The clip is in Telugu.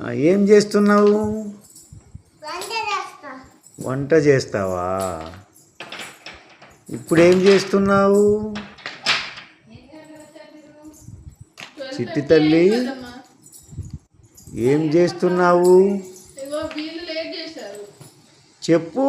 ఏం చేస్తున్నావు? వంట చేస్తావా? ఇప్పుడు ఏం చేస్తున్నావు? చిట్టి తల్లి ఏం చేస్తున్నావు? చెప్పు.